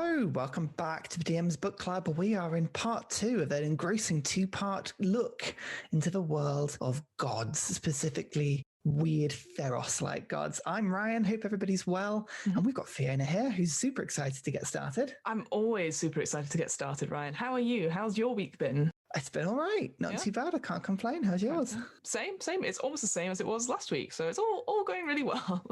Hello, welcome back to the DM's Book Club. We are in part 2 of that engrossing 2-part look into the world of gods, specifically weird Theros-like gods. I'm Ryan, hope everybody's well. And we've got Fiona here, who's super excited to get started. I'm always super excited to get started, Ryan. How are you? How's your week been? It's been all right. Not too bad. I can't complain. How's yours? Same. It's almost the same as it was last week. So it's all going really well.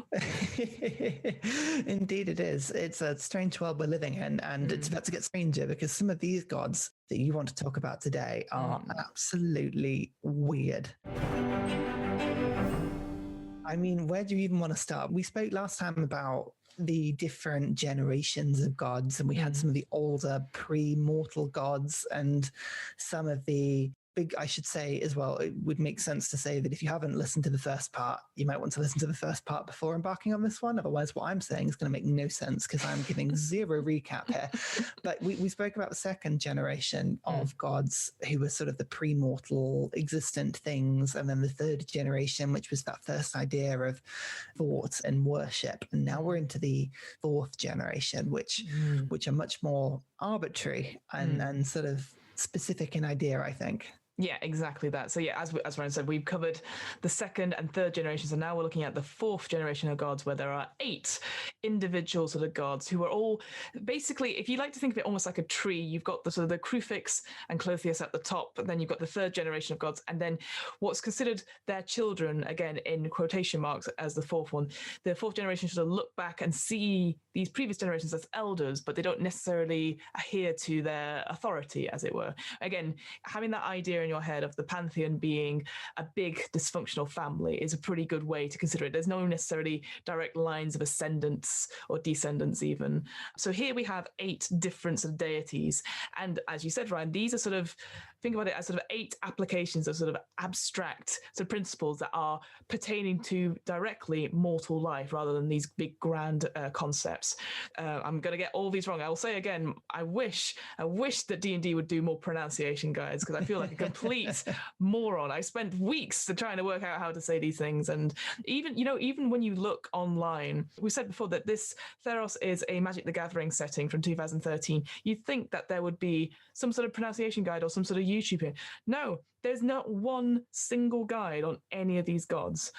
Indeed it is. It's a strange world we're living in, and it's about to get stranger because some of these gods that you want to talk about today are absolutely weird. I mean, where do you even want to start? We spoke last time about the different generations of gods, and we had some of the older pre-mortal gods and some of the big, I should say as well, it would make sense to say that if you haven't listened to the first part, you might want to listen to the first part before embarking on this one. Otherwise, what I'm saying is going to make no sense because I'm giving zero recap here. But we spoke about the second generation of gods who were sort of the pre-mortal existent things. And then the third generation, which was that first idea of thought and worship. And now we're into the fourth generation, which are much more arbitrary and sort of specific in idea, I think. Yeah, exactly that. So yeah, as Ryan said, we've covered the second and third generations, and now we're looking at the fourth generation of gods, where there are 8 individual sort of gods who are all basically, if you like to think of it almost like a tree, you've got the sort of the Crufix and Clothius at the top, and then you've got the third generation of gods, and then what's considered their children, again in quotation marks, as the fourth one. The fourth generation sort of look back and see these previous generations as elders, but they don't necessarily adhere to their authority, as it were. Again, having that idea in your head of the Pantheon being a big dysfunctional family is a pretty good way to consider it. There's no necessarily direct lines of ascendants or descendants even. So here we have 8 different sort of deities. And as you said, Ryan, these are sort of, think about it as sort of 8 applications of sort of abstract sort of principles that are pertaining to directly mortal life rather than these big grand concepts. I'm going to get all these wrong. I will say again, I wish that D&D would do more pronunciation guides, because I feel like a complete moron. I spent weeks trying to work out how to say these things. And even when you look online, we said before that this Theros is a Magic the Gathering setting from 2013. You'd think that there would be some sort of pronunciation guide or some sort of YouTube here. No, there's not one single guide on any of these gods.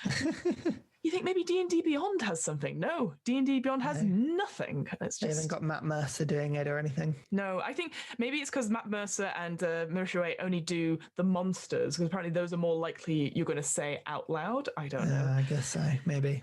You think maybe D&D Beyond has something? No, D&D Beyond has nothing. It's just... They haven't got Matt Mercer doing it or anything. No, I think maybe it's because Matt Mercer and Marisha Ray only do the monsters, because apparently those are more likely you're going to say out loud. I don't know. I guess so, maybe.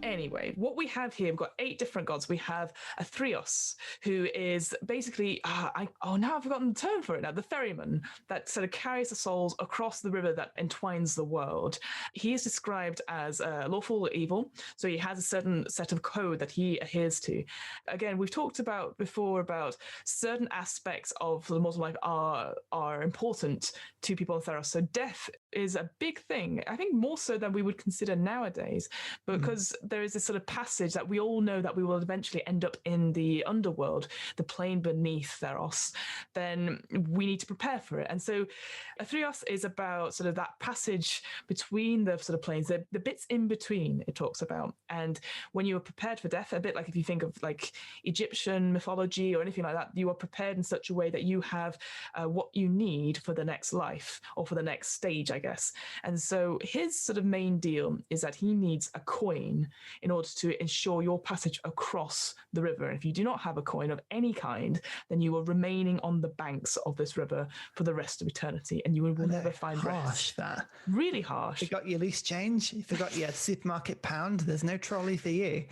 Anyway, what we have here, we've got 8 different gods. We have Athreos, who is basically, now I've forgotten the term for it now, the ferryman that sort of carries the souls across the river that entwines the world. He is described as lawful evil, so he has a certain set of code that he adheres to. Again, we've talked about before about certain aspects of the mortal life are important to people on Theros. So death is a big thing, I think more so than we would consider nowadays, because there is this sort of passage that we all know that we will eventually end up in the underworld, the plane beneath Theros, then we need to prepare for it. And so Athreos is about sort of that passage between the sort of planes, the bits in between it talks about. And when you are prepared for death, a bit like if you think of like Egyptian mythology or anything like that, you are prepared in such a way that you have what you need for the next life or for the next stage, I guess. And so his sort of main deal is that he needs a coin in order to ensure your passage across the river. And if you do not have a coin of any kind, then you are remaining on the banks of this river for the rest of eternity, and you will never find rest. Harsh, that. Really harsh. You forgot your loose change. You forgot your supermarket pound. There's no trolley for you.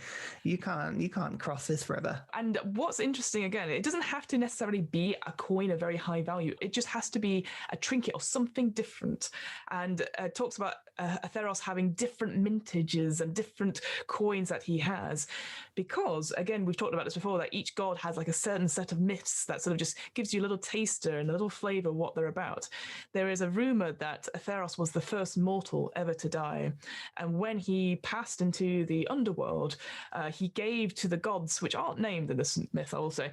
You can't cross this river. And what's interesting, again, it doesn't have to necessarily be a coin of very high value. It just has to be a trinket or something different. And it talks about Atheros having different mintages and different coins that he has, because again, we've talked about this before, that each god has like a certain set of myths that sort of just gives you a little taster and a little flavor of what they're about. There is a rumor that Atheros was the first mortal ever to die, and when he passed into the underworld, he gave to the gods, which aren't named in this myth, I will say,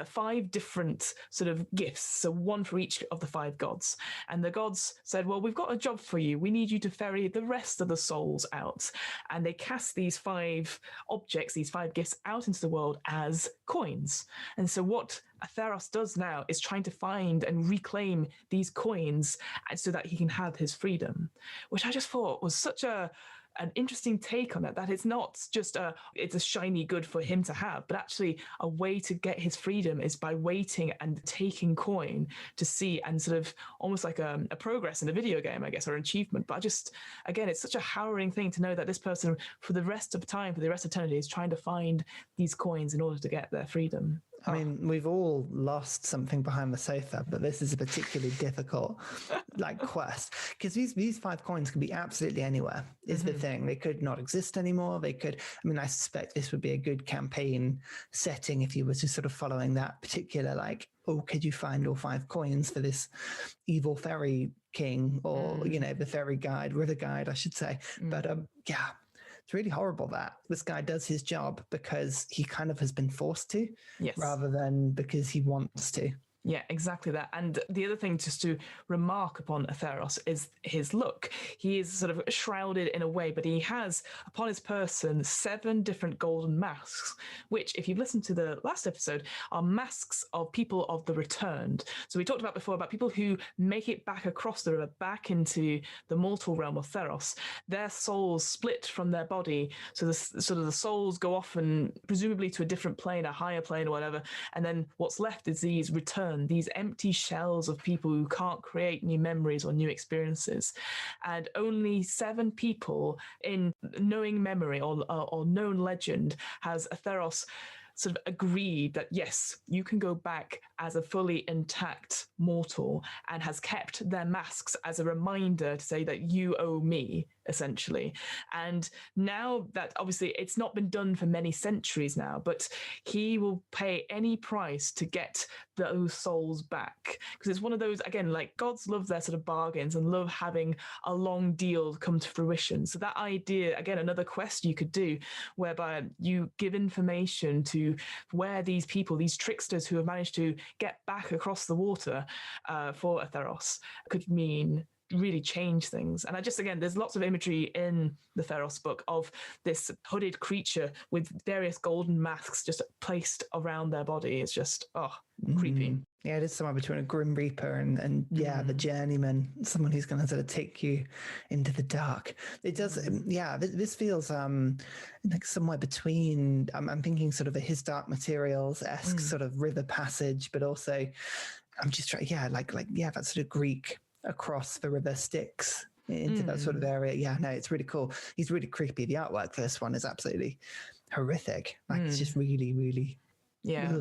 5 different sort of gifts, so one for each of the 5 gods. And the gods said, well, we've got a job for you. We need you to ferry the rest of the souls out. And they cast these 5 objects, these 5 5 gifts out into the world as coins. And so what Atheros does now is trying to find and reclaim these coins so that he can have his freedom, which I just thought was such an interesting take on it, that it's not just it's a shiny good for him to have, but actually a way to get his freedom is by waiting and taking coin to see, and sort of almost like a progress in a video game, I guess, or an achievement. But again, it's such a harrowing thing to know that this person for the rest of time, for the rest of eternity, is trying to find these coins in order to get their freedom. I mean, we've all lost something behind the sofa, but this is a particularly difficult quest, because these 5 coins can be absolutely anywhere is the thing. They could not exist anymore. They could, I mean, I suspect this would be a good campaign setting if you were to sort of following that particular, could you find all 5 coins for this evil fairy king, or, the fairy guide, river guide, I should say. But yeah, it's really horrible that this guy does his job because he kind of has been forced to, rather than because he wants to. Yeah, exactly that. And the other thing just to remark upon Atheros is his look. He is sort of shrouded in a way, but he has upon his person 7 different golden masks, which, if you've listened to the last episode, are masks of people of the returned. So we talked about before about people who make it back across the river, back into the mortal realm of Theros. Their souls split from their body. So the souls go off and presumably to a different plane, a higher plane or whatever. And then what's left is these return, these empty shells of people who can't create new memories or new experiences. And only 7 people in knowing memory or known legend has Atheros sort of agreed that, yes, you can go back as a fully intact mortal, and has kept their masks as a reminder to say that you owe me, essentially. And now that obviously it's not been done for many centuries now, but he will pay any price to get those souls back, because it's one of those, again, gods love their sort of bargains and love having a long deal come to fruition. So that idea, again, another quest you could do whereby you give information to where these people, these tricksters who have managed to get back across the water for Atheros, could mean really change things. And again, there's lots of imagery in the Theros book of this hooded creature with various golden masks just placed around their body. It's just, creepy. Yeah, it is somewhere between a Grim Reaper and the journeyman, someone who's going to sort of take you into the dark. It does, this feels somewhere between, I'm thinking sort of a His Dark Materials-esque sort of river passage, but also I'm just trying, that sort of Greek across the river Styx into that sort of area. Yeah, no, it's really cool. He's really creepy. The artwork for this one is absolutely horrific. It's just really, really... Yeah.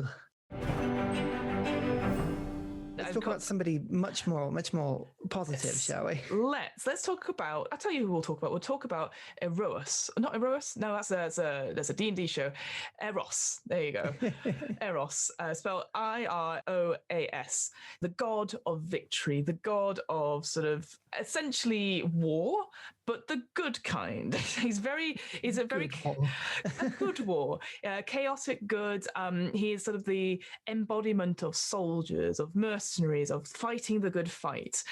Let's talk about somebody much more positive, shall we? Let's talk about, I'll tell you who we'll talk about. We'll talk about Iroas. Not Iroas? No, that's a D&D show. Eros. There you go. Eros, spelled Iroas. The god of victory, the god of sort of essentially war, but the good kind. He's a good war, chaotic good. He is sort of the embodiment of soldiers, of mercenaries, of fighting the good fight.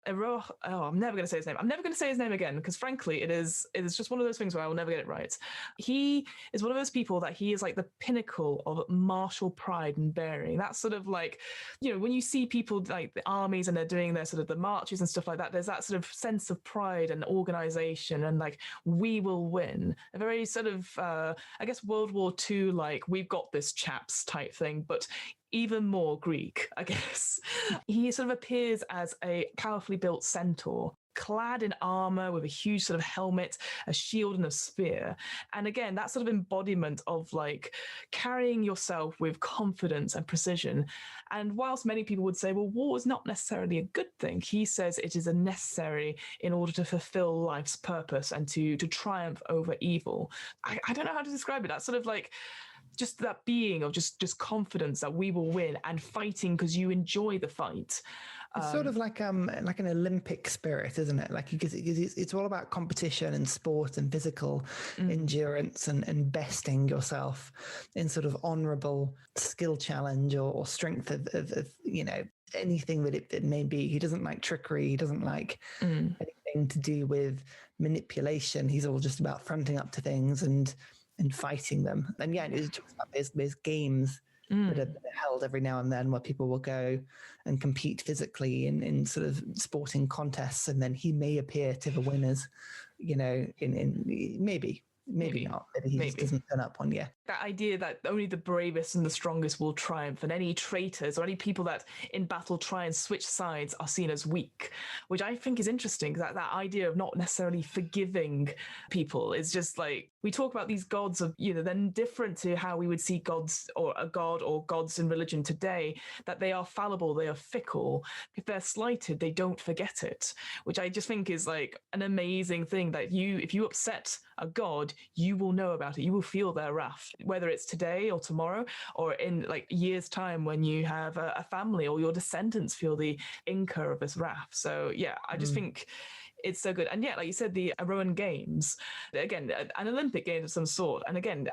I'm never going to say his name. I'm never going to say his name again, because frankly, it is just one of those things where I will never get it right. He is one of those people that he is like the pinnacle of martial pride and bearing. That's sort of like, when you see people like the armies and they're doing their sort of the marches and stuff like that, there's that sort of sense of pride and organization and we will win. A very sort of, I guess, World War II, we've got this chaps type thing, but even more Greek, I guess. He sort of appears as a powerfully built centaur, clad in armor with a huge sort of helmet, a shield and a spear. And again, that sort of embodiment of carrying yourself with confidence and precision. And whilst many people would say, well, war is not necessarily a good thing, he says it is a necessary in order to fulfill life's purpose and to triumph over evil. I don't know how to describe it. That's sort of just that being of just confidence that we will win and fighting because you enjoy the fight. It's sort of like an Olympic spirit, isn't it? Because it's all about competition and sport and physical endurance and besting yourself in sort of honorable skill challenge or strength of anything that it may be. He doesn't like trickery. He doesn't like anything to do with manipulation. He's all just about fronting up to things and and fighting them. And yeah, it talks about there's games that are held every now and then where people will go and compete physically in sort of sporting contests, and then he may appear to the winners, you know, in maybe not. Maybe he just doesn't turn up one year. That idea that only the bravest and the strongest will triumph, and any traitors or any people that in battle try and switch sides are seen as weak, which I think is interesting. That idea of not necessarily forgiving people is just like, we talk about these gods of, you know, they're different to how we would see gods or a god or gods in religion today, that they are fallible, they are fickle. If they're slighted, they don't forget it, which I just think is like an amazing thing, that if you upset a god, you will know about it. You will feel their wrath, whether it's today or tomorrow or in like years' time when you have a family or your descendants feel the incur of this wrath. So yeah, I just think it's so good. And yeah, like you said, the Iroan Games, again, an Olympic Games of some sort. And again,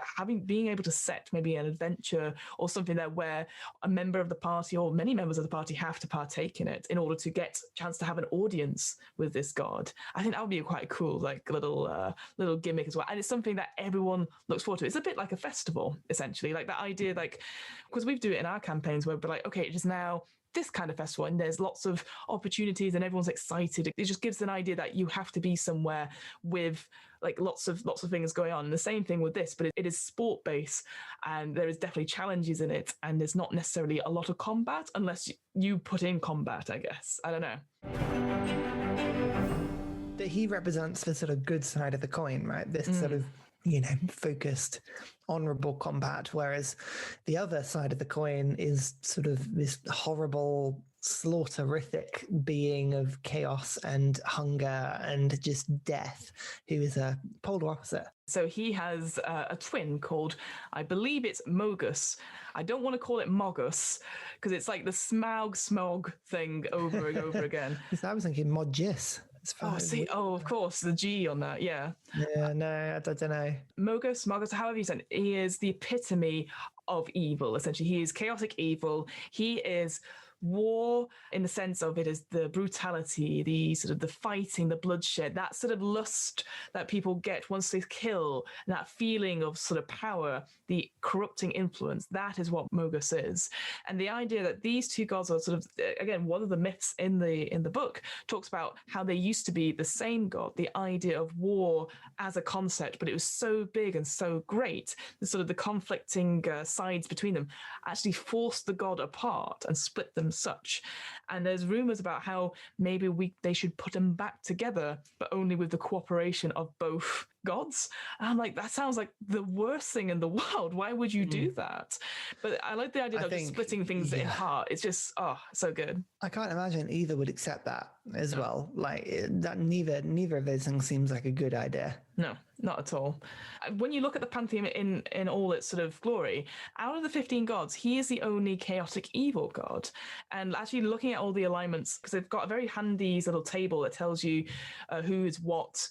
being able to set maybe an adventure or something there where a member of the party or many members of the party have to partake in it in order to get a chance to have an audience with this god. I think that would be quite cool, like little gimmick as well. And it's something that everyone looks forward to. It's a bit like a festival, essentially, like that idea, like, because we do it in our campaigns where we're like, okay, it is now this kind of festival and there's lots of opportunities and everyone's excited. It just gives an idea that you have to be somewhere with like lots of things going on. And the same thing with this, but it is sport based and there is definitely challenges in it, and there's not necessarily a lot of combat unless you put in combat, I guess. I don't know. That he represents the sort of good side of the coin, right? This sort of, you know, focused, honorable combat, whereas the other side of the coin is sort of this horrible, slaughterific being of chaos and hunger and just death, who is a polar opposite. So he has a twin called, I believe it's Mogis. I don't want to call it Mogis because it's like the smog thing over and over again. I was thinking Mogis. Of course, the G on that, yeah. Yeah, no, I don't know. Mogis, however you said, he is the epitome of evil, essentially. He is chaotic evil. He is war in the sense of it is the brutality, the sort of the fighting, the bloodshed, that sort of lust that people get once they kill, that feeling of sort of power, the corrupting influence. That is what Mogis is. And the idea that these two gods are sort of, again, one of the myths in the book talks about how they used to be the same god, the idea of war as a concept, but it was so big and so great, the sort of the conflicting sides between them actually forced the god apart and split them such. And there's rumors about how maybe they should put them back together, but only with the cooperation of both gods. And I'm like, that sounds like the worst thing in the world. Why would you do that? But I like the idea of just splitting things in half. It's just so good. I can't imagine either would accept that as well. Like that, neither of those things seems like a good idea. No, not at all. When you look at the Pantheon in all its sort of glory, out of the 15 gods, he is the only chaotic evil god. And actually looking at all the alignments, because they've got a very handy little table that tells you who is what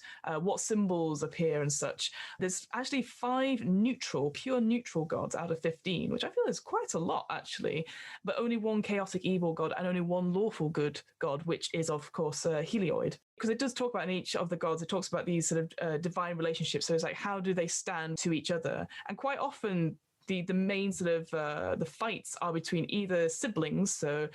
symbols appear and such. There's actually 5 pure neutral gods out of 15, which I feel is quite a lot actually, but only 1 chaotic evil god and only 1 lawful good god, which is of course Helioid. Because it does talk about in each of the gods, it talks about these sort of divine relationships. So it's like, how do they stand to each other? And quite often the main sort of the fights are between either siblings, so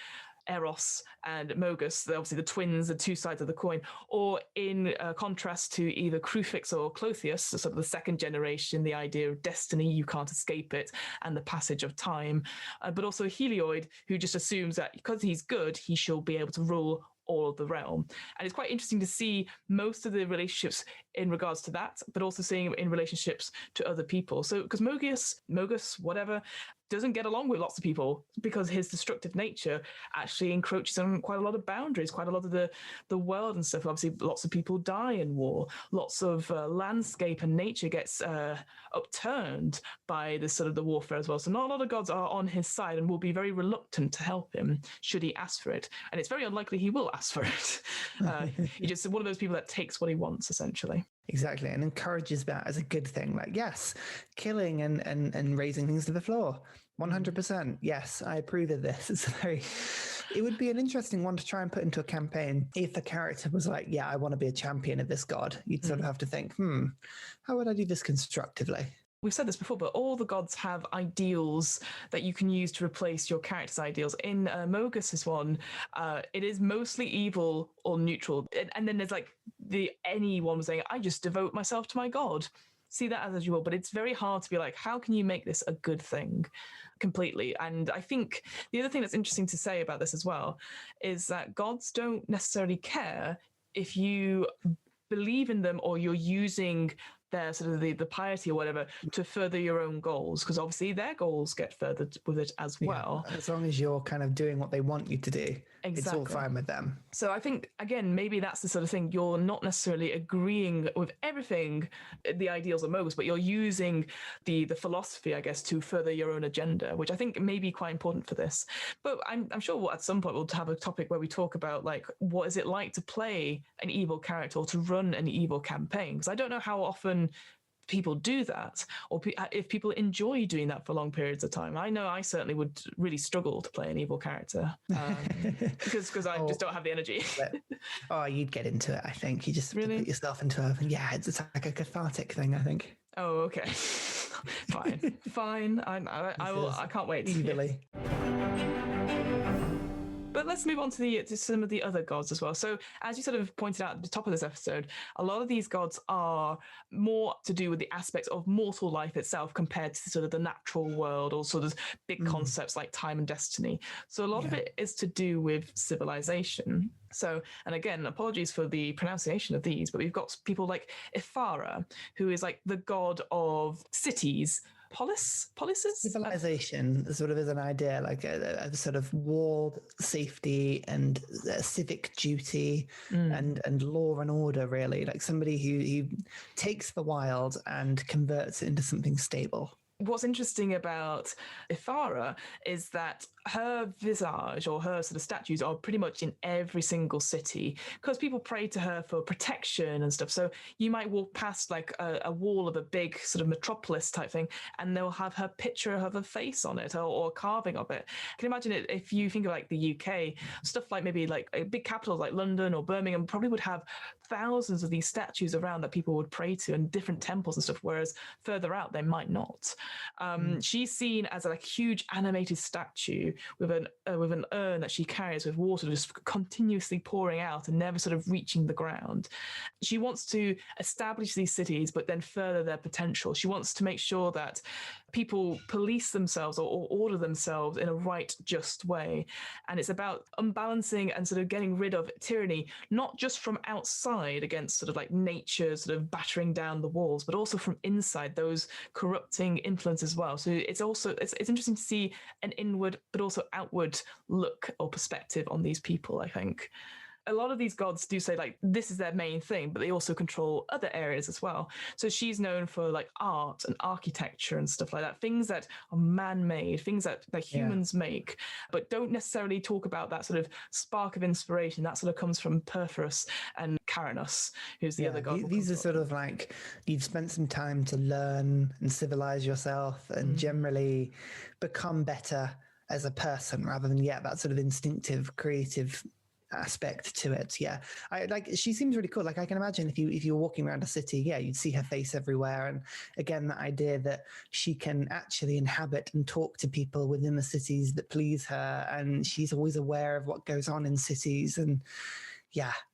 Eros and Mogis, obviously the twins, the two sides of the coin, or in contrast to either Crufix or Clothius, so sort of the second generation, the idea of destiny, you can't escape it, and the passage of time. But also Helioid, who just assumes that because he's good, he shall be able to rule all of the realm. And it's quite interesting to see most of the relationships in regards to that, but also seeing in relationships to other people. So because Mogis, whatever, doesn't get along with lots of people because his destructive nature actually encroaches on quite a lot of boundaries, quite a lot of the world and stuff. Obviously, lots of people die in war. Lots of landscape and nature gets upturned by this sort of the warfare as well. So not a lot of gods are on his side and will be very reluctant to help him should he ask for it. And it's very unlikely he will ask for it. He's just one of those people that takes what he wants, essentially. Exactly, and encourages that as a good thing. Like, yes, killing and raising things to the floor, 100%. Yes, I approve of this. It would be an interesting one to try and put into a campaign if a character was like, yeah, I want to be a champion of this god. You'd sort of have to think, how would I do this constructively? we've said this before, but all the gods have ideals that you can use to replace your character's ideals. In Mogis' one, it is mostly evil or neutral. And then there's like anyone saying, I just devote myself to my god. See that as you will, but it's very hard to be like, how can you make this a good thing completely? And I think the other thing that's interesting to say about this as well is that gods don't necessarily care if you believe in them or you're using their sort of the piety or whatever to further your own goals, because obviously their goals get furthered with it as well. As long as you're kind of doing what they want you to do, it's all fine with them. So I think, again, maybe that's the sort of thing, you're not necessarily agreeing with everything, the ideals of Mogis, but you're using the philosophy, I guess, to further your own agenda, which I think may be quite important for this. But I'm sure at some point we'll have a topic where we talk about, like, what is it like to play an evil character or to run an evil campaign? Because I don't know how often people do that, or if people enjoy doing that for long periods of time. I know I certainly would really struggle to play an evil character because I just don't have the energy. You'd get into it, I think. You just really put yourself into it. It's like a cathartic thing, I think. Oh, okay. Fine. I can't wait. Evilly. But let's move on to some of the other gods as well. So as you sort of pointed out at the top of this episode, a lot of these gods are more to do with the aspects of mortal life itself compared to sort of the natural world or sort of big concepts like time and destiny. So a lot of it is to do with civilization. So, and again, apologies for the pronunciation of these, but we've got people like Ephara, who is like the god of cities. Polises? Civilization sort of is an idea, like a sort of walled safety and civic duty and law and order, really. Like somebody who takes the wild and converts it into something stable. What's interesting about Ephara is that her visage or her sort of statues are pretty much in every single city because people pray to her for protection and stuff. So you might walk past like a wall of a big sort of metropolis type thing and they'll have her picture of her face on it or carving of it. I can imagine it if you think of like the UK, stuff like maybe like big capitals like London or Birmingham probably would have thousands of these statues around that people would pray to in different temples and stuff, whereas further out they might not. She's seen as a like huge animated statue with an urn that she carries with water just continuously pouring out and never sort of reaching the ground. She wants to establish these cities, but then further their potential. She wants to make sure that people police themselves or order themselves in a right, just way. And it's about unbalancing and sort of getting rid of tyranny, not just from outside against sort of like nature sort of battering down the walls, but also from inside, those corrupting influences as well. So it's interesting to see an inward but also outward look or perspective on these people, I think. A lot of these gods do say like this is their main thing, but they also control other areas as well. So she's known for like art and architecture and stuff like that, things that are man-made, things that humans make, but don't necessarily talk about that sort of spark of inspiration that sort of comes from Theros and Keranos, who's the other god. These are sort of like you've spent some time to learn and civilize yourself and generally become better as a person rather than that sort of instinctive, creative aspect to it. She seems really cool. Like I can imagine if you're walking around a city, you'd see her face everywhere. And again, that idea that she can actually inhabit and talk to people within the cities that please her, and she's always aware of what goes on in cities. And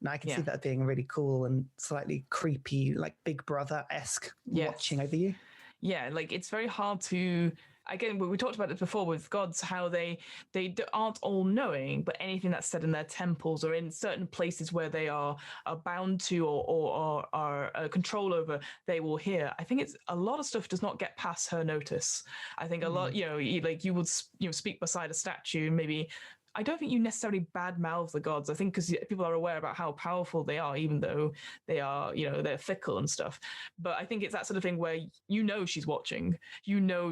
I can see that being really cool and slightly creepy, like Big Brother-esque watching over you. Like it's very hard to. Again, we talked about it before with gods, how they aren't all knowing, but anything that's said in their temples or in certain places where they are bound to or are control over, they will hear. I think it's a lot of stuff does not get past her notice. I think a lot, you would speak beside a statue, maybe. I don't think you necessarily badmouth the gods. I think because people are aware about how powerful they are, even though they are, they're fickle and stuff. But I think it's that sort of thing where she's watching,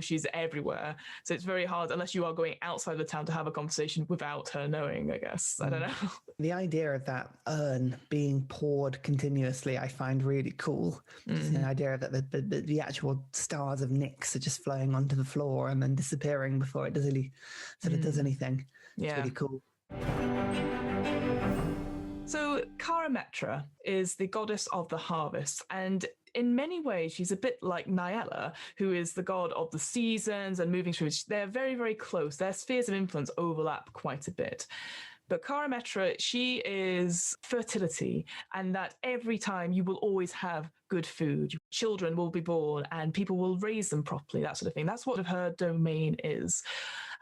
she's everywhere. So it's very hard unless you are going outside the town to have a conversation without her knowing, I guess. I don't know. The idea of that urn being poured continuously, I find really cool. The idea that the actual stars of Nyx are just flowing onto the floor and then disappearing before it does anything. It's really cool. So Karametra is the goddess of the harvest, and in many ways, she's a bit like Nyala, who is the god of the seasons and moving through. They're very, very close. Their spheres of influence overlap quite a bit. But Karametra, she is fertility, and that every time you will always have good food. Children will be born and people will raise them properly, that sort of thing. That's what her domain is.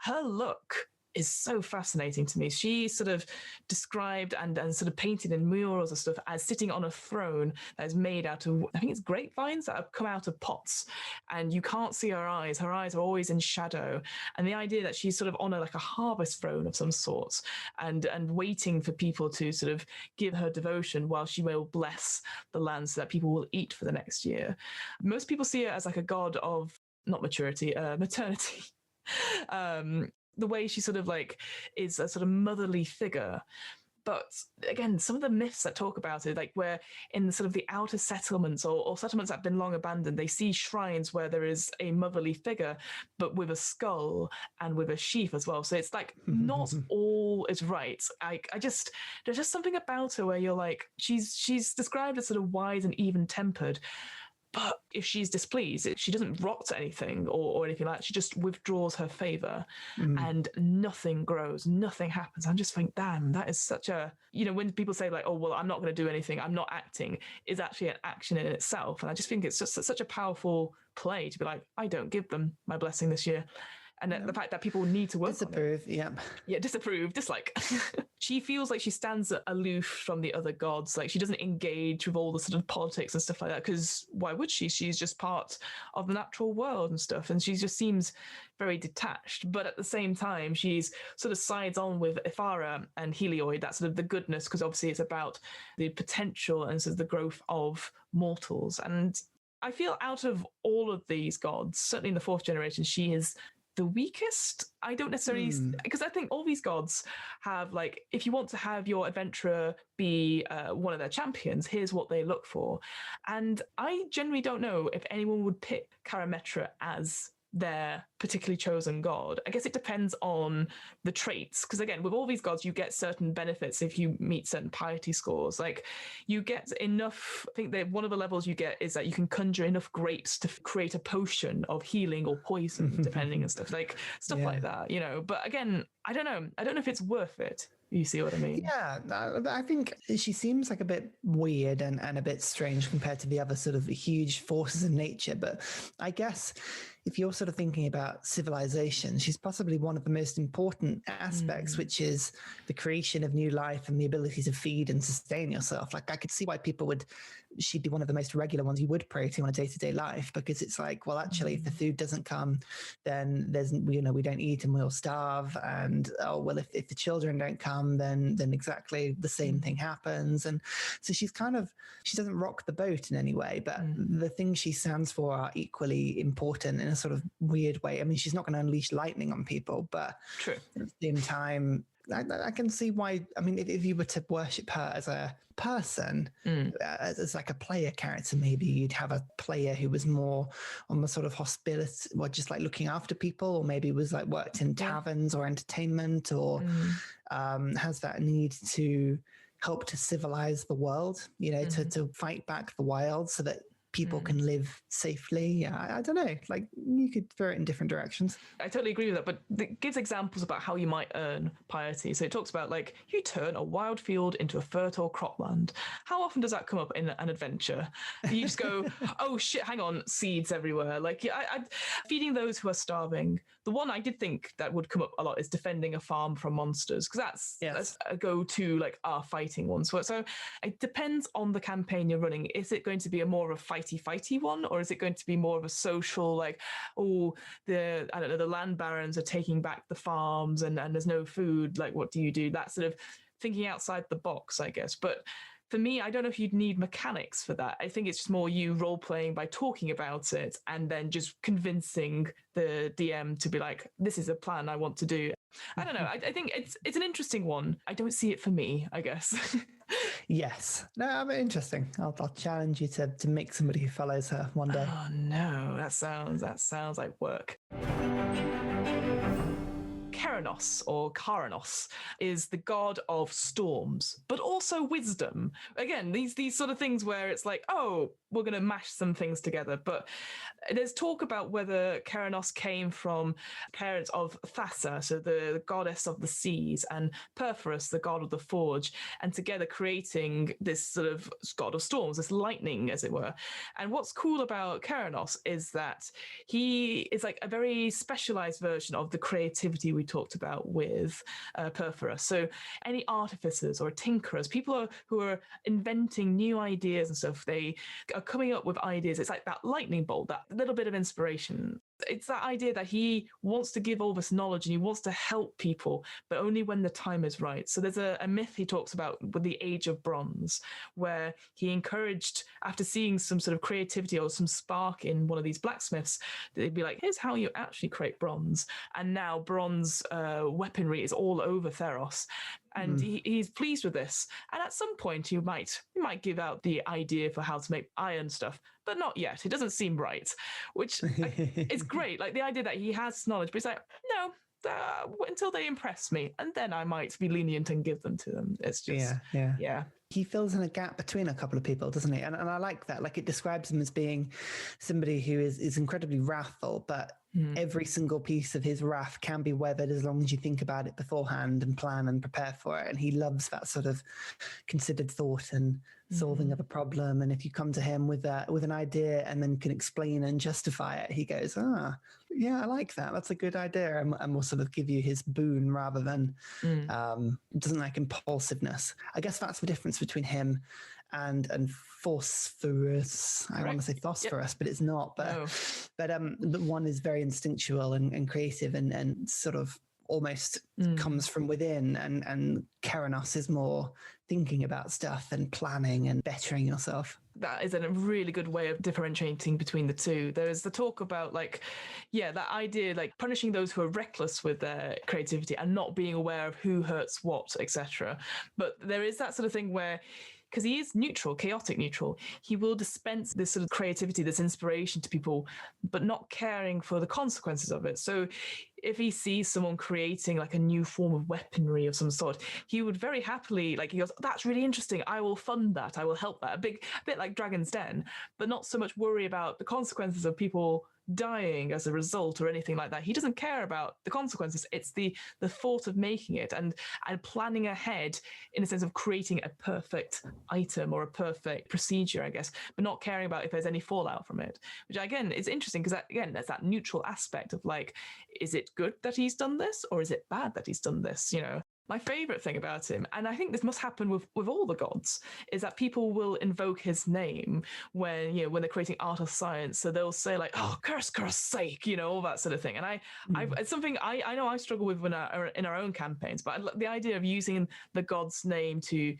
Her look is so fascinating to me. She sort of described and sort of painted in murals and stuff as sitting on a throne that is made out of, I think it's grapevines that have come out of pots, and you can't see her eyes. Her eyes are always in shadow. And the idea that she's sort of on like a harvest throne of some sorts and waiting for people to sort of give her devotion while she will bless the land so that people will eat for the next year. Most people see her as like a god of, not maturity, maternity. The way she sort of like is a sort of motherly figure. But again, some of the myths that talk about it, like where in the sort of the outer settlements or settlements that have been long abandoned, they see shrines where there is a motherly figure, but with a skull and with a sheath as well. So it's like not all is right. I just, there's just something about her where you're like, she's described as sort of wise and even tempered. But if she's displeased, she doesn't rot anything or anything like that. She just withdraws her favor and nothing grows, nothing happens. I'm just thinking, damn, that is such a, when people say like, oh, well, I'm not going to do anything, I'm not acting, is actually an action in itself. And I just think it's just such a powerful play to be like, I don't give them my blessing this year. And the fact that people need to work disapprove, on it. Yeah, disapprove, dislike. She feels like she stands aloof from the other gods. Like she doesn't engage with all the sort of politics and stuff like that, because why would she? She's just part of the natural world and stuff. And she just seems very detached. But at the same time, she's sort of sides on with Ephara and Heliod, that sort of the goodness, because obviously it's about the potential and sort of the growth of mortals. And I feel out of all of these gods, certainly in the fourth generation, she is the weakest. I don't necessarily, because I think all these gods have like, if you want to have your adventurer be one of their champions, here's what they look for. And I generally don't know if anyone would pick Karametra as their particularly chosen god. I guess it depends on the traits, because again, with all these gods, you get certain benefits if you meet certain piety scores. Like you get enough, I think that one of the levels you get is that you can conjure enough grapes to create a potion of healing or poison, depending and stuff like that, But again, I don't know if it's worth it. You see what I mean? Yeah, I think she seems like a bit weird and a bit strange compared to the other sort of huge forces in nature. But I guess if you're sort of thinking about civilization, she's possibly one of the most important aspects, which is the creation of new life and the ability to feed and sustain yourself. Like I could see why she'd be one of the most regular ones you would pray to on a day-to-day life, because it's like, well, actually, if the food doesn't come, then there's, we don't eat and we'll starve. And, oh, well, if the children don't come, then exactly the same thing happens. And so she doesn't rock the boat in any way, but the things she stands for are equally important in a sort of weird way. I mean, she's not going to unleash lightning on people, but True. At the same time, I can see why. I mean, if you were to worship her as a person, as like a player character, maybe you'd have a player who was more on the sort of hospitality, or just like looking after people, or maybe was like worked in taverns or entertainment, or has that need to help to civilize the world, to fight back the wild so that people can live safely. Yeah, I don't know. Like you could throw it in different directions. I totally agree with that, but it gives examples about how you might earn piety. So it talks about like you turn a wild field into a fertile cropland. How often does that come up in an adventure? You just go, oh shit, hang on, seeds everywhere. Like feeding those who are starving. The one I did think that would come up a lot is defending a farm from monsters, because that's a go-to like our fighting one. So it depends on the campaign you're running. Is it going to be a more of a fighty one, or is it going to be more of a social, like, oh, the land barons are taking back the farms and there's no food, like what do you do? That sort of thinking outside the box, I guess. But for me, I don't know if you'd need mechanics for that. I think it's just more you role-playing by talking about it and then just convincing the DM to be like, this is a plan I want to do. I don't know. I think it's an interesting one. I don't see it for me, I guess. Yes. No, I mean, interesting. I'll challenge you to make somebody who follows her one day. Oh no, that sounds like work. Keranos or Karanos is the god of storms, but also wisdom. Again, these sort of things where it's like, oh, we're going to mash some things together. But there's talk about whether Keranos came from parents of Thassa, so the goddess of the seas, and Perforus, the god of the forge, and together creating this sort of god of storms, this lightning, as it were. And what's cool about Keranos is that he is like a very specialized version of the creativity we talked about with Perforus. So any artificers or tinkerers, people who are inventing new ideas and stuff, they are coming up with ideas. It's like that lightning bolt, that little bit of inspiration. It's that idea that he wants to give all this knowledge and he wants to help people, but only when the time is right. So there's a myth he talks about with the Age of Bronze, where he encouraged, after seeing some sort of creativity or some spark in one of these blacksmiths, they'd be like, here's how you actually create bronze. And now bronze weaponry is all over Theros. And he's pleased with this. And at some point, he might give out the idea for how to make iron stuff, but not yet. It doesn't seem right, which it's great. Like the idea that he has knowledge, but he's like, no, until they impress me, and then I might be lenient and give them to them. It's just, yeah. He fills in a gap between a couple of people, doesn't he? And I like that. Like, it describes him as being somebody who is incredibly wrathful, but every single piece of his wrath can be weathered as long as you think about it beforehand and plan and prepare for it. And he loves that sort of considered thought and solving of a problem. And if you come to him with an idea and then can explain and justify it, he goes, yeah, I like that. That's a good idea. And will sort of give you his boon rather than doesn't like impulsiveness. I guess that's the difference between him and phosphorus. I want to say phosphorus, but it's not. But the one is very instinctual and creative and sort of almost comes from within, and Keranos is more thinking about stuff and planning and bettering yourself. That is a really good way of differentiating between the two. There is the talk about that idea, like punishing those who are reckless with their creativity and not being aware of who hurts what, etc. But there is that sort of thing where, because he is neutral, chaotic neutral, he will dispense this sort of creativity, this inspiration to people, but not caring for the consequences of it. So if he sees someone creating like a new form of weaponry of some sort, he would very happily, he goes, that's really interesting, I will fund that, I will help that. A bit like Dragon's Den, but not so much worry about the consequences of people dying as a result or anything like that. He doesn't care about the consequences. It's the thought of making it and planning ahead in a sense of creating a perfect item or a perfect procedure, I guess, but not caring about if there's any fallout from it, which again is interesting because there's that neutral aspect of is it good that he's done this or is it bad that he's done this? My favorite thing about him, and I think this must happen with all the gods, is that people will invoke his name when they're creating art or science. So they'll say oh, curse sake, all that sort of thing. And it's something I know I struggle with in our own campaigns, but the idea of using the god's name to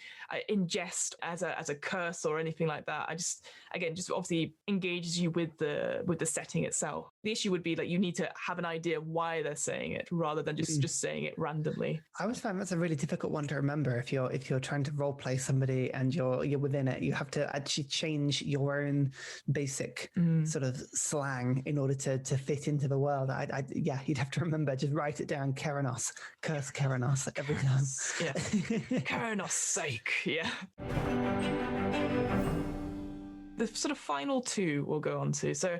ingest as a curse or anything like that, just obviously engages you with the setting itself. The issue would be you need to have an idea why they're saying it rather than just saying it randomly. I always find that's a really difficult one to remember if you're trying to role play somebody and you're within it. You have to actually change your own basic sort of slang in order to fit into the world. You'd have to remember, just write it down. Keranos, curse Keranos every time. Yeah, Keranos sake. Yeah. The sort of final two we'll go on to. So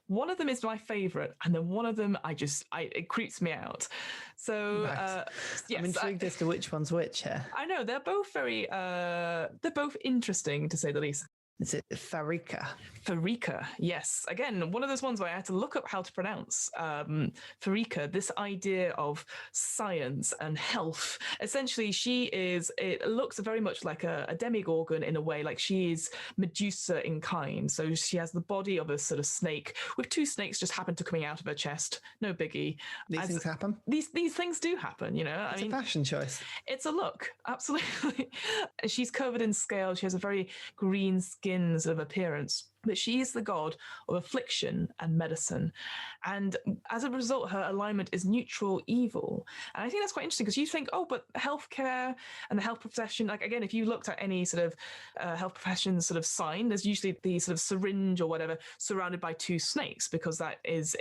one of them is my favorite, and then one of them it creeps me out. So yes, I'm intrigued as to which one's which here. I know they're both they're both interesting to say the least. Is it Pharika? Pharika, yes. Again, one of those ones where I had to look up how to pronounce Pharika, this idea of science and health. Essentially, it looks very much like a demigorgon in a way, like she is Medusa in kind. So she has the body of a sort of snake with two snakes just happen to coming out of her chest. No biggie. These things happen? These things do happen, It's a fashion choice. It's a look, absolutely. She's covered in scales. She has a very green skin sort of appearance, but she is the god of affliction and medicine, and as a result her alignment is neutral evil. And I think that's quite interesting because you think, but healthcare and the health profession, again, if you looked at any sort of health profession sort of sign, there's usually the sort of syringe or whatever surrounded by two snakes, because that is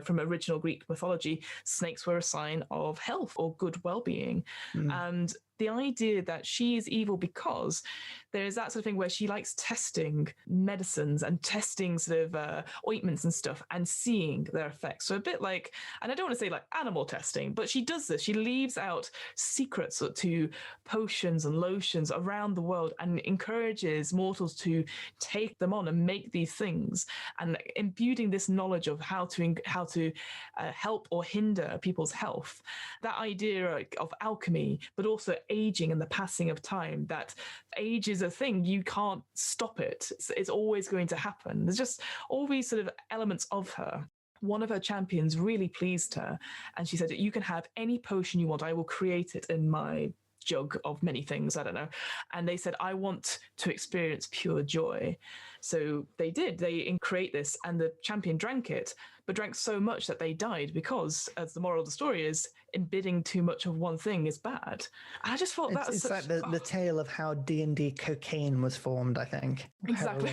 from original Greek mythology, snakes were a sign of health or good well-being. And the idea that she is evil because there is that sort of thing where she likes testing medicine medicines and testing sort of ointments and stuff and seeing their effects. So a bit like, and I don't want to say like animal testing, but she does this. She leaves out secrets to potions and lotions around the world and encourages mortals to take them on and make these things, and imbuing this knowledge of how to help or hinder people's health. That idea of alchemy, but also aging and the passing of time, that age is a thing. You can't stop it. It's always going to happen. There's just all these sort of elements of her. One of her champions really pleased her, and she said, you can have any potion you want. I will create it in my jug of many things, I don't know. And they said, I want to experience pure joy. So they did. They create this, and the champion drank it, but drank so much that they died because, as the moral of the story is, embidding too much of one thing is bad. And I just thought that was it's like the tale of how D&D cocaine was formed, I think. Exactly.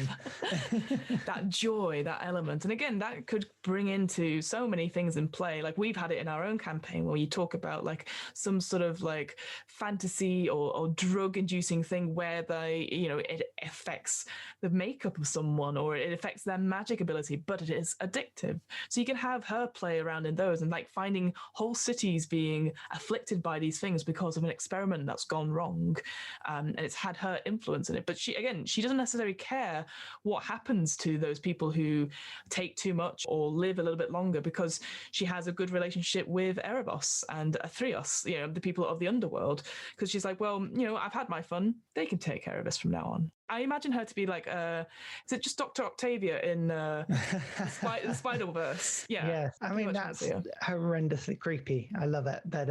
That joy, that element. And again, that could bring into so many things in play. Like we've had it in our own campaign where you talk about like some sort of like fantasy or drug inducing thing where it affects the makeup of someone or it affects their magic ability, but it is addictive. So you can have her play around in those and like finding whole cities being afflicted by these things because of an experiment that's gone wrong. And it's had her influence in it. But she doesn't necessarily care what happens to those people who take too much or live a little bit longer, because she has a good relationship with Erebos and Athreos, the people of the underworld, because she's like, well, I've had my fun. They can take care of us from now on. I imagine her to be like, is it just Dr. Octavia in the Spider-Verse? Yeah. Yeah. I mean, that's horrendously creepy. I love it. But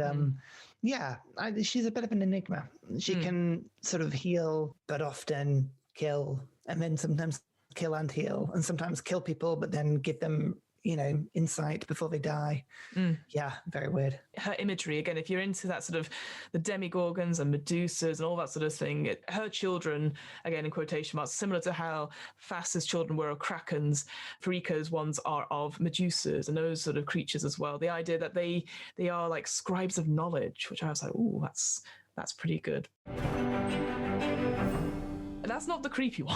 she's a bit of an enigma. She can sort of heal, but often kill, and then sometimes kill and heal, and sometimes kill people, but then give them insight before they die. Yeah, very weird. Her imagery, again, if you're into that sort of the demigorgons and Medusas and all that sort of thing, her children, again in quotation marks, similar to how Fasta's children were of Krakens, Pharika's ones are of Medusas and those sort of creatures as well. The idea that they are like scribes of knowledge, which I was like, ooh, that's pretty good. And that's not the creepy one.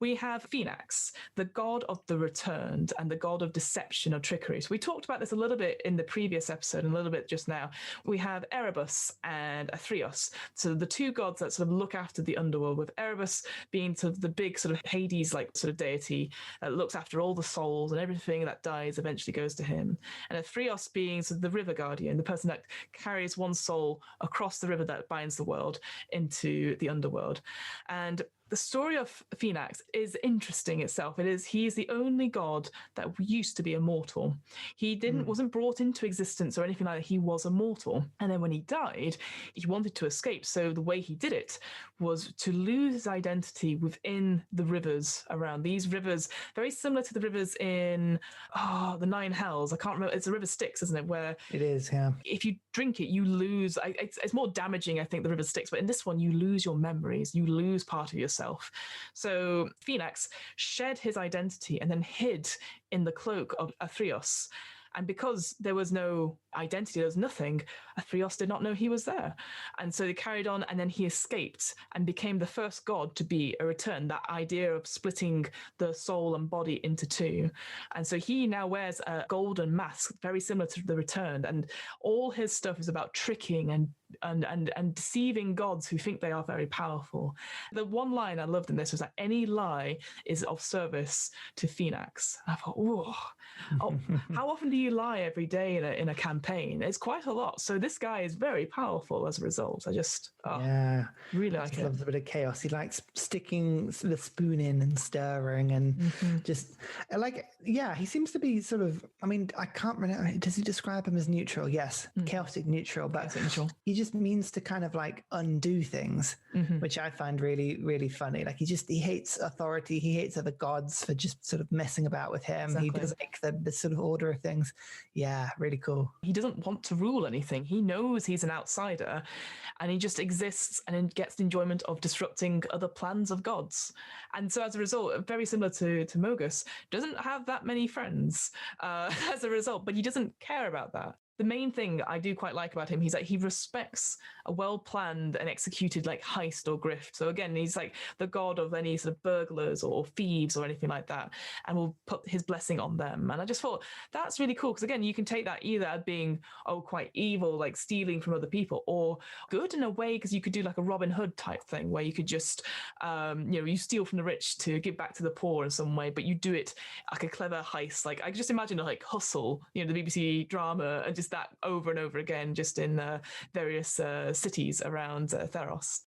We have Phenax, the god of the returned and the god of deception or trickery. So we talked about this a little bit in the previous episode and a little bit just now. We have Erebus and Athreos, so the two gods that sort of look after the underworld, with Erebus being sort of the big sort of Hades-like sort of deity that looks after all the souls, and everything that dies eventually goes to him. And Athreos being sort of the river guardian, the person that carries one soul across the river that binds the world into the underworld. And the story of Phenax is interesting itself. He is the only god that used to be immortal. He wasn't brought into existence or anything like that. He was immortal. And then when he died, he wanted to escape. So the way he did it was to lose his identity within the rivers around. These rivers, very similar to the rivers in the Nine Hells. I can't remember. It's a river Styx, isn't it? Where it is, yeah. If you drink it, you lose. It's more damaging, I think, the river Styx. But in this one, you lose your memories. You lose part of yourself. So Phenax shed his identity and then hid in the cloak of Athreos. And because there was no identity, there was nothing, Athreos did not know he was there. And so they carried on, and then he escaped and became the first god to be a return, that idea of splitting the soul and body into two. And so he now wears a golden mask, very similar to the returned. And all his stuff is about tricking and deceiving gods who think they are very powerful. The one line I loved in this was that any lie is of service to Phenax. And I thought, how often do you lie every day in a campaign? It's quite a lot. So this guy is very powerful as a result. I just really like it. He loves a bit of chaos. He likes sticking the spoon in and stirring and he seems to be sort of, I mean, I can't remember, does he describe him as neutral? Yes, chaotic neutral, but he just means to kind of like undo things, which I find really, really funny. Like he hates authority. He hates other gods for just sort of messing about with him. Exactly. He doesn't like the sort of order of things. Yeah, really cool. He doesn't want to rule anything. He knows he's an outsider, and he just exists and gets the enjoyment of disrupting other plans of gods. And so as a result, very similar to Mogis, doesn't have that many friends as a result, but he doesn't care about that. the main thing I do quite like about him, he's like, he respects a well-planned and executed like heist or grift. So again, he's like the god of any sort of burglars or thieves or anything like that, and will put his blessing on them. And I just thought that's really cool, because again, you can take that either as being, oh, quite evil, like stealing from other people, or good in a way, because you could do like a Robin Hood type thing where you could just, you steal from the rich to give back to the poor in some way, but you do it like a clever heist. Like I just imagine like Hustle, the BBC drama, and just that over and over again, just in various cities around Theros.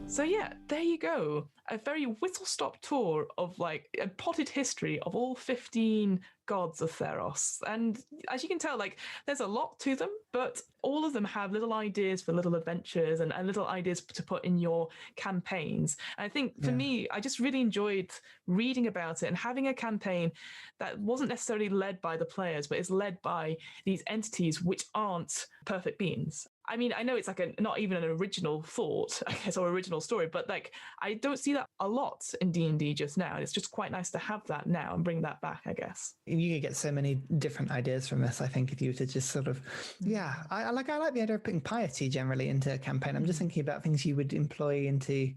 So yeah, there you go. A very whistle-stop tour of like a potted history of all 15 gods of Theros. And as you can tell, like there's a lot to them, but all of them have little ideas for little adventures and little ideas to put in your campaigns. And I think for me, I just really enjoyed reading about it and having a campaign that wasn't necessarily led by the players, but is led by these entities which aren't perfect beings. I mean, I know it's like not even an original thought, I guess, or original story, but like I don't see that a lot in D&D just now. It's just quite nice to have that now and bring that back, I guess. You could get so many different ideas from this, I think, if you were to just sort of, I like the idea of putting piety generally into a campaign. I'm just thinking about things you would employ into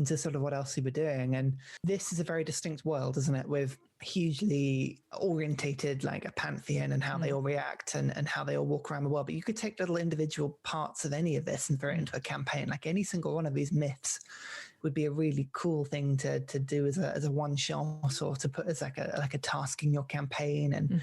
sort of what else you were doing. And this is a very distinct world, isn't it, with hugely orientated like a pantheon and how they all react and how they all walk around the world. But you could take little individual parts of any of this and throw it into a campaign. Like any single one of these myths would be a really cool thing to do as a one shot, or to put as like a task in your campaign. And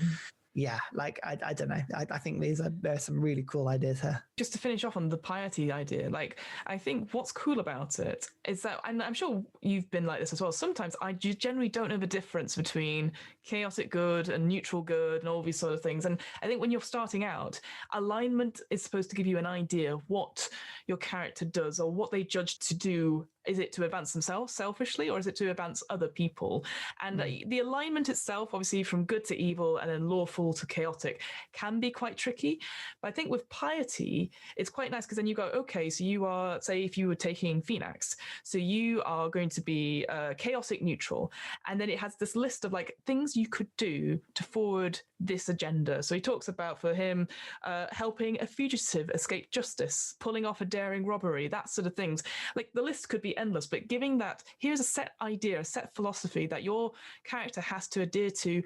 I don't know. I think there are some really cool ideas here. Just to finish off on the piety idea, like I think what's cool about it is that, and I'm sure you've been like this as well, sometimes I generally don't know the difference between chaotic good and neutral good and all these sort of things. And I think when you're starting out, alignment is supposed to give you an idea of what your character does or what they judge to do. Is it to advance themselves selfishly, or is it to advance other people? And the alignment itself, obviously from good to evil and then lawful to chaotic, can be quite tricky. But I think with piety, it's quite nice, because then you go, okay, so you are, say if you were taking Phenax, so you are going to be chaotic neutral. And then it has this list of like things you could do to forward this agenda. So he talks about, for him, helping a fugitive escape justice, pulling off a daring robbery, that sort of things. Like the list could be endless, but giving that, here's a set idea, a set philosophy that your character has to adhere to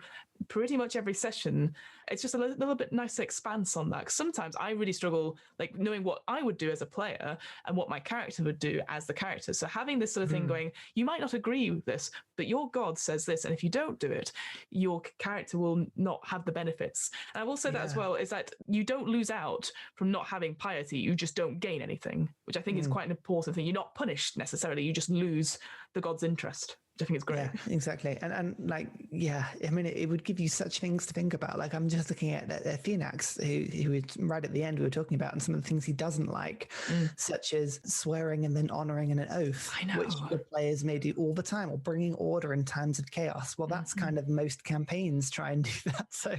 pretty much every session. It's just a little bit nice expanse on that. 'Cause sometimes I really struggle like knowing what I would do as a player and what my character would do as the character. So having this sort of thing going, you might not agree with this, but your god says this, and if you don't do it, your character will not have the benefits. And I will say that as well, is that you don't lose out from not having piety, you just don't gain anything, which I think is quite an important thing. You're not punished necessarily, you just lose the god's interest. I think it's great. Yeah, exactly. And like, I mean, it would give you such things to think about. Like, I'm just looking at Phenax, who is right at the end we were talking about, and some of the things he doesn't like, such as swearing and then honoring an oath, which the players may do all the time, or bringing order in times of chaos. Well, that's kind of most campaigns try and do that. So,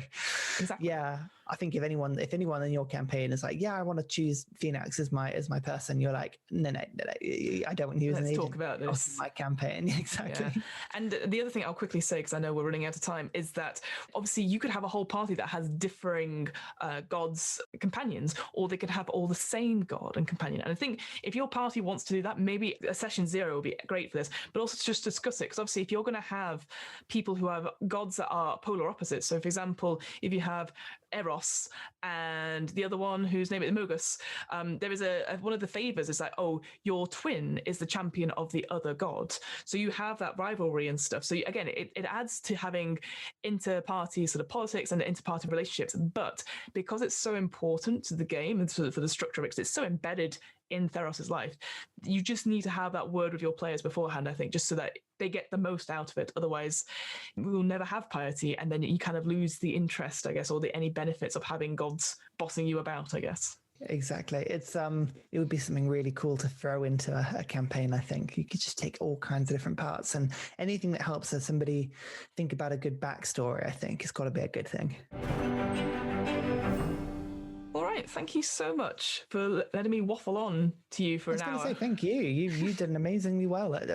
I think if anyone in your campaign is like, I want to choose Phenax as my person, you're like, no, I don't want to use an agent. Let's talk about this. In my campaign. Exactly. Yeah. And the other thing I'll quickly say, because I know we're running out of time, is that obviously you could have a whole party that has differing gods companions, or they could have all the same god and companion. And I think if your party wants to do that, maybe a session 0 will be great for this, but also to just discuss it. Because obviously if you're going to have people who have gods that are polar opposites, so for example, if you have Eros and the other one whose name is Mogis, there is one of the favors is like, oh, your twin is the champion of the other god. So you have that rivalry and stuff. So again, it adds to having inter-party sort of politics and inter-party relationships. But because it's so important to the game and for the structure of it, because it's so embedded in Theros' life, you just need to have that word with your players beforehand, I think, just so that they get the most out of it. Otherwise, we'll never have piety, and then you kind of lose the interest, I guess, or any benefits of having gods bossing you about, I guess. Exactly. It's it would be something really cool to throw into a campaign. I think you could just take all kinds of different parts, and anything that helps somebody think about a good backstory, I think, has got to be a good thing. All right. right. Thank you so much for letting me waffle on to you for an hour. I was going to say thank you. You did amazingly well at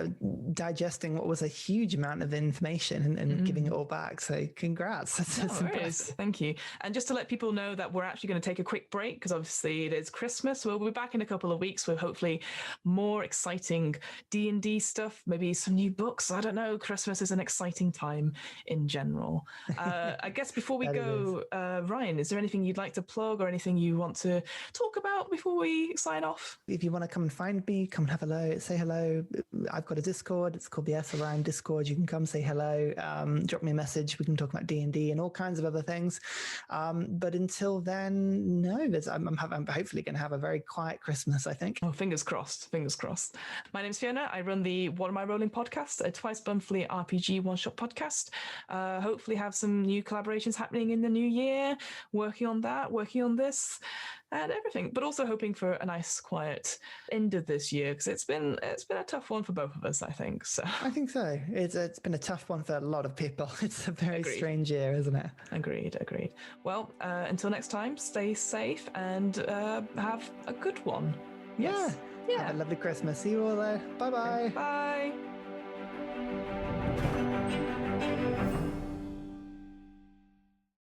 digesting what was a huge amount of information and giving it all back. So congrats. That's impressive. Thank you. And just to let people know that we're actually going to take a quick break because obviously it is Christmas. We'll be back in a couple of weeks with hopefully more exciting D&D stuff, maybe some new books. I don't know. Christmas is an exciting time in general. I guess before we go, Ryan, is there anything you'd like to plug or anything you want to talk about before we sign off? If you want to come and find me, come and have hello, say hello. I've got a Discord. It's called the Ephara Discord. You can come say hello, drop me a message. We can talk about D&D and all kinds of other things. But until then, no, I'm hopefully going to have a very quiet Christmas, I think. Oh, fingers crossed. Fingers crossed. My name's Fiona. I run the What Am I Rolling podcast, a twice-monthly RPG one-shot podcast. Hopefully have some new collaborations happening in the new year. Working on that, working on this and everything, but also hoping for a nice quiet end of this year because it's been a tough one for both of us, I think. So I think so. It's been a tough one for a lot of people. It's a very strange year, isn't it? Agreed. Well, until next time, stay safe and have a good one. Yeah. Have a lovely Christmas. See you all there. Bye-bye. Bye.